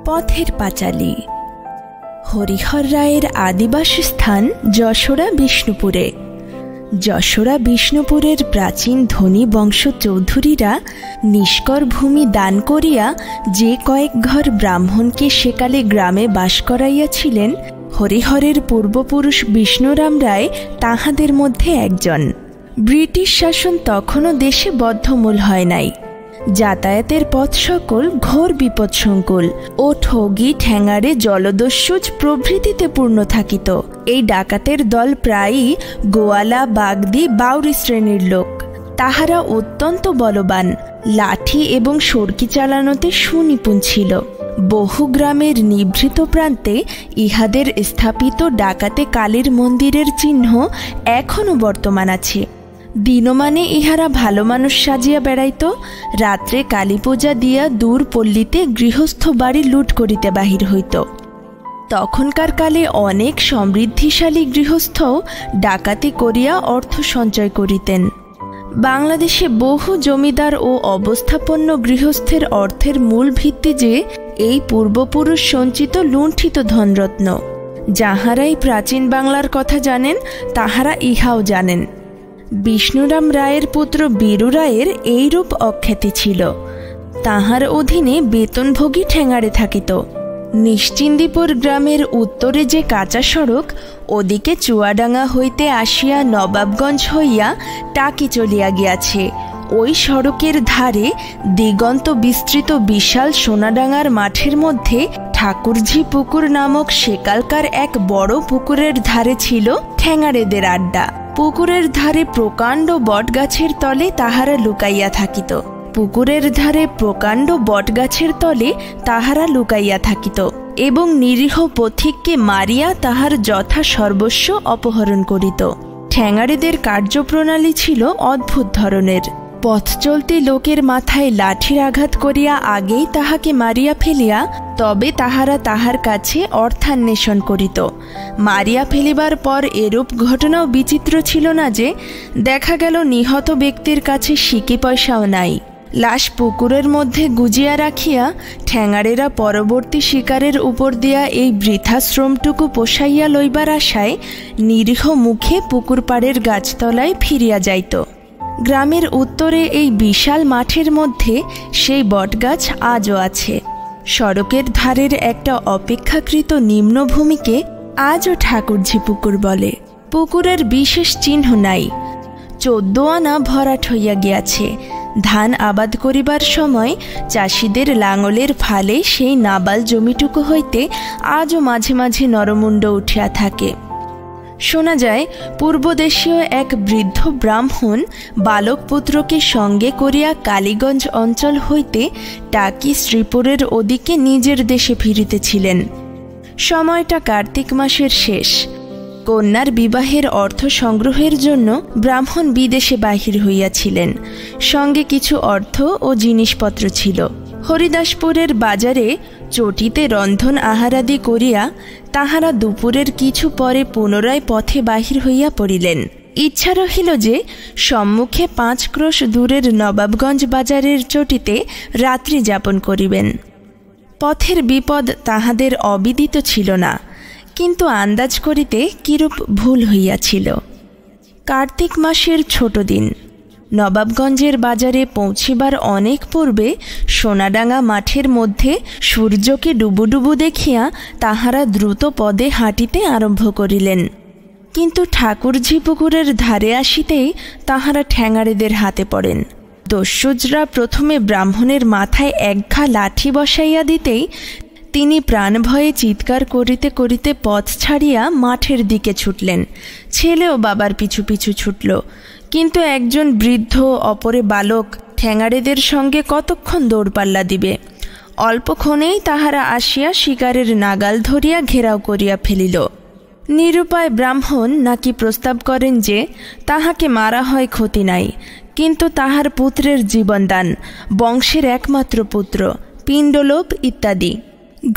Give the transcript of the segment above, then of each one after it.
পথের পাঁচালী। হরিহর রায়ের আদিবাসস্থান যশোরা বিষ্ণুপুরে। যশোরা বিষ্ণুপুরের প্রাচীন ধনী বংশ চৌধুরীরা নিষ্কর ভূমি দান করিয়া যে কয়েক ঘর ব্রাহ্মণকে সেকালে গ্রামে বাস করাইয়াছিলেন, হরিহরের পূর্বপুরুষ বিষ্ণুরাম রায় তাহাদের মধ্যে একজন। ব্রিটিশ শাসন তখনও দেশে বদ্ধমূল হয় নাই। যাতায়াতের পথ সকল ঘোর বিপদসংকুল ও ঠগি ঠ্যাঙাড়ে জলদস্যুজ প্রভৃতিতে পূর্ণ থাকিত। এই ডাকাতের দল প্রায়ই গোয়ালা, বাগদি, বাউরি শ্রেণীর লোক। তাহারা অত্যন্ত বলবান, লাঠি এবং সড়কি চালানোতে সুনিপুণ ছিল। বহু গ্রামের নিভৃত প্রান্তে ইহাদের স্থাপিত ডাকাতে কালীর মন্দিরের চিহ্ন এখনও বর্তমান আছে। দিনমানে ইহারা ভালো মানুষ সাজিয়া বেড়াইত, রাত্রে কালী পূজা দিয়া দূর পল্লীতে গৃহস্থ বাড়ি লুট করিতে বাহির হইত। তখনকার কালে অনেক সমৃদ্ধিশালী গৃহস্থও ডাকাতি করিয়া অর্থ সঞ্চয় করিতেন। বাংলাদেশে বহু জমিদার ও অবস্থাপন্ন গৃহস্থের অর্থের মূল ভিত্তি যে এই পূর্বপুরুষ সঞ্চিত লুণ্ঠিত ধনরত্ন। যাহারাই প্রাচীন বাংলার কথা জানেন, তাহারা ইহাও জানেন। বিষ্ণুরাম রায়ের পুত্র বীরু রায়ের এইরূপ অখ্যাতি ছিল। তাহার অধীনে বেতনভোগী ঠ্যাঙাড়ে থাকিত। নিশ্চিন্দিপুর গ্রামের উত্তরে যে কাঁচা সড়ক, ওদিকে চুয়াডাঙ্গা হইতে আসিয়া নবাবগঞ্জ হইয়া টাকি চলিয়া গিয়াছে। ওই সড়কের ধারে দিগন্ত বিস্তৃত বিশাল সোনাডাঙ্গার মাঠের মধ্যে ঠাকুরঝি পুকুর নামক সেকালকার এক বড় পুকুরের ধারে ছিল ঠ্যাঙাড়েদের আড্ডা। পুকুরের ধারে প্রকাণ্ড বটগাছের তলে তাহারা লুকাইয়া থাকিত। পুকুরের ধারে প্রকাণ্ড বটগাছের তলে তাহারা লুকাইয়া থাকিত এবং নিরীহ পথিককে মারিয়া তাহার যথা সর্বস্ব অপহরণ করিত। ঠ্যাঙাড়েদের কার্যপ্রণালী ছিল অদ্ভুত ধরনের। পথ চলতি লোকের মাথায় লাঠির আঘাত করিয়া আগেই তাহাকে মারিয়া ফেলিয়া তবে তাহারা তাহার কাছে অর্থান্বেষণ করিত। মারিয়া ফেলিবার পর এরূপ ঘটনাও বিচিত্র ছিল না যে দেখা গেল নিহত ব্যক্তির কাছে সিকি পয়সাও নাই। লাশ পুকুরের মধ্যে গুজিয়া রাখিয়া ঠ্যাঙাড়েরা পরবর্তী শিকারের উপর দিয়া এই বৃথাশ্রমটুকু পোষাইয়া লইবার আশায় নিরীহ মুখে পুকুর পাড়ের গাছতলায় ফিরিয়া যাইত। গ্রামের উত্তরে এই বিশাল মাঠের মধ্যে সেই বটগাছ আজও আছে। সড়কের ধারের একটা অপেক্ষাকৃত নিম্নভূমিকে আজও ঠাকুরঝি পুকুর বলে। পুকুরের বিশেষ চিহ্ন নাই। 14 আনা ভরাট হইয়া গিয়াছে। ধান আবাদ করিবার সময় চাষিদের লাঙলের ফালে সেই নাবাল জমিটুকু হইতে আজও মাঝে মাঝে নরমুণ্ড উঠিয়া থাকে। শোনা যায় পূর্বদেশীয় এক বৃদ্ধ ব্রাহ্মণ বালক পুত্রকে সঙ্গে করিয়া কালীগঞ্জ অঞ্চল হইতে টাকি শ্রীপুরের ওদিকে নিজের দেশে ফিরিতেছিলেন। সময়টা কার্তিক মাসের শেষ। কন্যার বিবাহের অর্থ সংগ্রহের জন্য ব্রাহ্মণ বিদেশে বাহির হইয়াছিলেন। সঙ্গে কিছু অর্থ ও জিনিসপত্র ছিল। হরিদাসপুরের বাজারে চটিতে রন্ধন আহারাদি করিয়া তাহারা দুপুরের কিছু পরে পুনরায় পথে বাহির হইয়া পড়িলেন। ইচ্ছা রহিল যে সম্মুখে 5 ক্রোশ দূরের নবাবগঞ্জ বাজারের চটিতে রাত্রি যাপন করিবেন। পথের বিপদ তাহাদের অবিদিত ছিল না, কিন্তু আন্দাজ করিতে কিরূপ ভুল হইয়াছিল। কার্তিক মাসের ছোট দিন। নবাবগঞ্জের বাজারে পৌঁছিবার অনেক পূর্বে সোনাডাঙ্গা মাঠের মধ্যে সূর্যকে ডুবুডুবু দেখিয়া তাহারা দ্রুত পদে হাঁটিতে আরম্ভ করিলেন। কিন্তু ঠাকুরঝি পুকুরের ধারে আসিতেই তাহারা ঠ্যাঙাড়েদের হাতে পড়েন। দস্যুজরা প্রথমে ব্রাহ্মণের মাথায় একঘা লাঠি বসাইয়া দিতেই তিনি প্রাণভয়ে চিৎকার করিতে করিতে পথ ছাড়িয়া মাঠের দিকে ছুটলেন। ছেলেও বাবার পিছু পিছু ছুটল। কিন্তু একজন বৃদ্ধ অপরে বালক ঠ্যাঙাড়েদের সঙ্গে কতক্ষণ দৌড়পাল্লা দিবে। অল্পক্ষণেই তাহারা আসিয়া শিকারের নাগাল ধরিয়া ঘেরাও করিয়া ফেলিল। নিরুপায় ব্রাহ্মণ নাকি প্রস্তাব করেন যে তাহাকে মারা হয় ক্ষতি নাই, কিন্তু তাহার পুত্রের জীবনদান, বংশের একমাত্র পুত্র, পিণ্ডলোপ ইত্যাদি।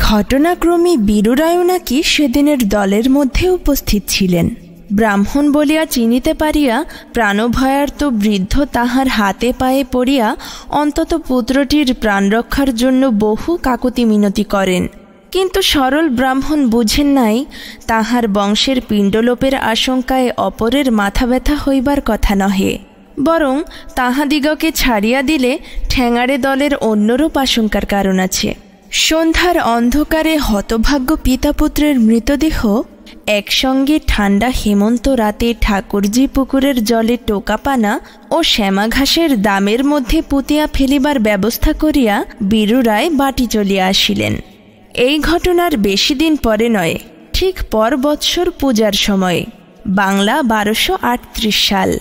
ঘটনাক্রমে বীরু রায়ও নাকি সেদিনের দলের মধ্যে উপস্থিত ছিলেন। ব্রাহ্মণ বলিয়া চিনিতে পারিয়া প্রাণভয়ার্ত বৃদ্ধ তাহার হাতে পায়ে পড়িয়া অন্তত পুত্রটির প্রাণ রক্ষার জন্য বহু কাকুতি মিনতি করেন। কিন্তু সরল ব্রাহ্মণ বুঝেন নাই তাহার বংশের পিণ্ডলোপের আশঙ্কায় অপরের মাথা ব্যথা হইবার কথা নহে, বরং তাহাদিগকে ছাড়িয়া দিলে ঠ্যাঙাড়ে দলের অন্যরূপ আশঙ্কার কারণ আছে। সন্ধ্যার অন্ধকারে হতভাগ্য পিতাপুত্রের মৃতদেহ একসঙ্গে ঠান্ডা হেমন্ত রাতে ঠাকুরজি পুকুরের জলে টোকাপানা ও শ্যামা ঘাসের দামের মধ্যে পুঁতিয়া ফেলিবার ব্যবস্থা করিয়া বীরু রায় বাটি চলিয়া আসিলেন। এই ঘটনার বেশি দিন পরে নয়, ঠিক পর বৎসর পূজার সময়, বাংলা 1238 সাল।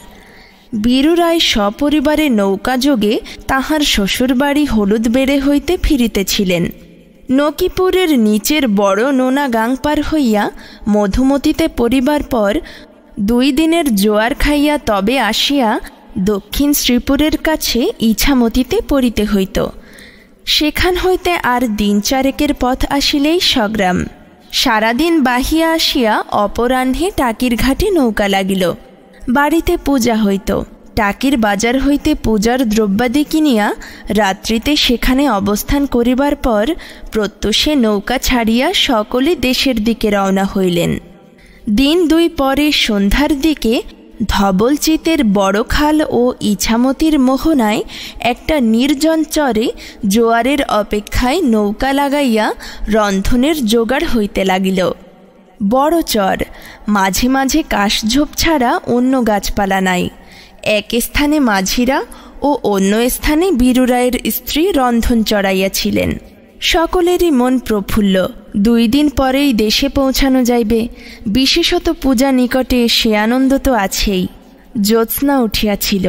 বীরু রায় সপরিবারে নৌকাযোগে তাহার শ্বশুরবাড়ি হলুদবেড়ে হইতে ফিরিতেছিলেন। নকিপুরের নিচের বড় নোনা গাং পার হইয়া মধুমতিতে পড়িবার পর 2 দিনের জোয়ার খাইয়া তবে আসিয়া দক্ষিণ শ্রীপুরের কাছে ইছামতিতে পড়িতে হইত। সেখান হইতে আর দিন 4 পথ আসিলেই স্বগ্রাম। সারাদিন বাহিয়া আসিয়া অপরাহ্নে টাকির ঘাটে নৌকা লাগিল। বাড়িতে পূজা হইত। টাকির বাজার হইতে পূজার দ্রব্যাদি কিনিয়া রাত্রিতে সেখানে অবস্থান করিবার পর প্রত্যুষে নৌকা ছাড়িয়া সকলে দেশের দিকে রওনা হইলেন। দিন 2 পরে সন্ধ্যার দিকে ধবলচিতের বড় খাল ও ইছামতির মোহনায় একটা নির্জন চরে জোয়ারের অপেক্ষায় নৌকা লাগাইয়া রন্ধনের জোগাড় হইতে লাগিল। বড় চর, মাঝে মাঝে কাশঝোপ ছাড়া অন্য গাছপালা নাই। এক স্থানে মাঝিরা ও অন্য স্থানে বীরু রায়ের স্ত্রী রন্ধন চড়াইয়াছিলেন। সকলেরই মন প্রফুল্ল। 2 দিন পরেই দেশে পৌঁছানো যাইবে। বিশেষত পূজা নিকটে সে আনন্দ তো আছেই। জ্যোৎস্না উঠিয়াছিল।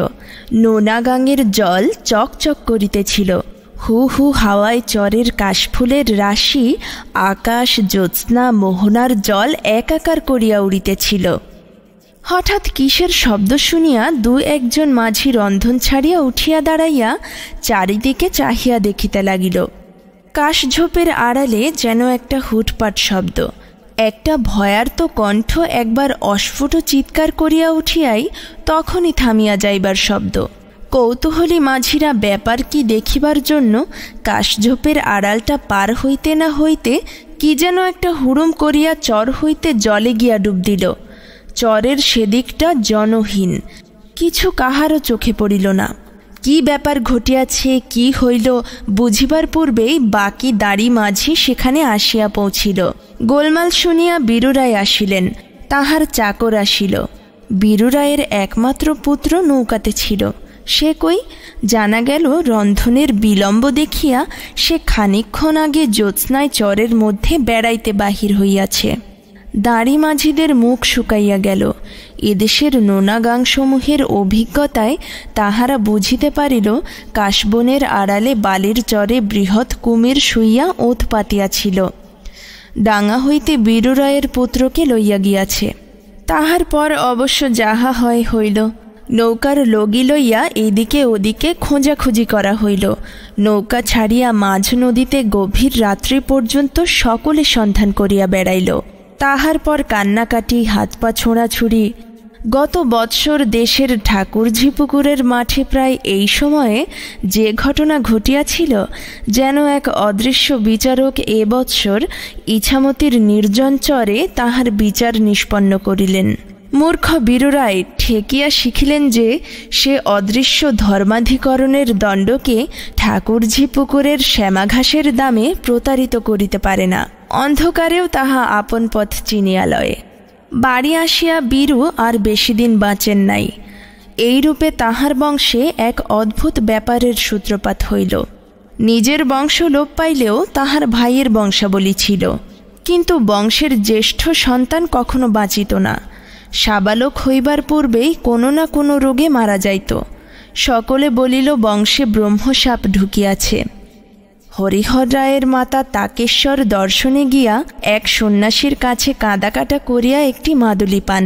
নোনা গাঙের জল চকচক করিতেছিল। হু হু হাওয়ায় চরের কাশফুলের রাশি আকাশ, জ্যোৎস্না, মোহনার জল একাকার করিয়া উড়িতেছিল। হঠাৎ কিসের শব্দ শুনিয়া 2-1 মাঝি রন্ধন ছাড়িয়া উঠিয়া দাঁড়াইয়া চারিদিকে চাহিয়া দেখিতে লাগিল। কাশঝোপের আড়ালে যেন একটা হুটপাট শব্দ। একটা ভয়ার্ত কণ্ঠ একবার অস্ফুট চিৎকার করিয়া উঠিয়াই তখনই থামিয়া যাইবার শব্দ। কৌতূহলী মাঝিরা ব্যাপার কি দেখিবার জন্য কাশঝোপের আড়ালটা পার হইতে না হইতে কি যেন একটা হুড়ুম করিয়া চর হইতে জলে গিয়া ডুব দিল। চরের সেদিকটা জনহীন, কিছু কাহারও চোখে পড়িল না। কি ব্যাপার ঘটিয়াছে, কি হইল বুঝিবার পূর্বেই বাকি দাড়ি মাঝি সেখানে আসিয়া পৌঁছিল। গোলমাল শুনিয়া বীরু রায় আসিলেন। তাহার চাকর আসিল। বীরু রায়ের একমাত্র পুত্র নৌকাতে ছিল। সে কই? জানা গেল রন্ধনের বিলম্ব দেখিয়া সে খানিকক্ষণ আগে জ্যোৎস্নায় চরের মধ্যে বেড়াইতে বাহির হইয়াছে। দাড়ি মাঝিদের মুখ শুকাইয়া গেল। এদেশের নোনা গাংসমূহের অভিজ্ঞতায় তাহারা বুঝিতে পারিল কাশবনের আড়ালে বালির চরে বৃহৎ কুমির শুইয়া ওত পাতিয়াছিল। ডাঙা হইতে বীরু রায়ের পুত্রকে লইয়া গিয়াছে। তাহার পর অবশ্য যাহা হয় হইল। নৌকার লগি লইয়া এদিকে ওদিকে খোঁজাখুঁজি করা হইল। নৌকা ছাড়িয়া মাঝ নদীতে গভীর রাত্রি পর্যন্ত সকলে সন্ধান করিয়া বেড়াইল। তাহার পর কান্নাকাটি, হাত পা ছোঁড়াছুড়ি। গত বৎসর দেশের ঠাকুরঝি পুকুরের মাঠে প্রায় এই সময়ে যে ঘটনা ঘটিয়াছিল, যেন এক অদৃশ্য বিচারক এ বৎসর ইছামতির নির্জন চরে তাহার বিচার নিষ্পন্ন করিলেন। মূর্খ বীরু রায় ঠেকিয়া শিখিলেন যে সে অদৃশ্য ধর্মাধিকরণের দণ্ডকে ঠাকুরঝি পুকুরের শ্যামাঘাসের দামে প্রতারিত করিতে পারে না। অন্ধকারেও তাহা আপন পথ চিনিয়া লয়। বাড়ি আসিয়া বীরু আর বেশি দিন বাঁচেন নাই। এইরূপে তাহার বংশে এক অদ্ভুত ব্যাপারের সূত্রপাত হইল। নিজের বংশ লোপ পাইলেও তাহার ভাইয়ের বংশাবলী ছিল, কিন্তু বংশের জ্যেষ্ঠ সন্তান কখনো বাঁচিত না। সাবালক হইবার পূর্বেই কোনো না কোনো রোগে মারা যাইত। সকলে বলিল বংশে ব্রহ্মসাপ ঢুকিয়াছে। হরিহর রায়ের মাতা তাকেশ্বর দর্শনে গিয়া এক সন্ন্যাসীর কাছে কাঁদাকাটা করিয়া একটি মাদুলি পান।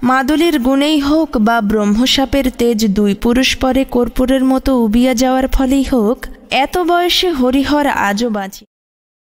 মাদুলির গুণেই হোক বা ব্রহ্মসাপের তেজ 2 পুরুষ পরে কর্পূরের মতো উবিয়া যাওয়ার ফলেই হোক, এত বয়সে হরিহর আজও বাঁচি।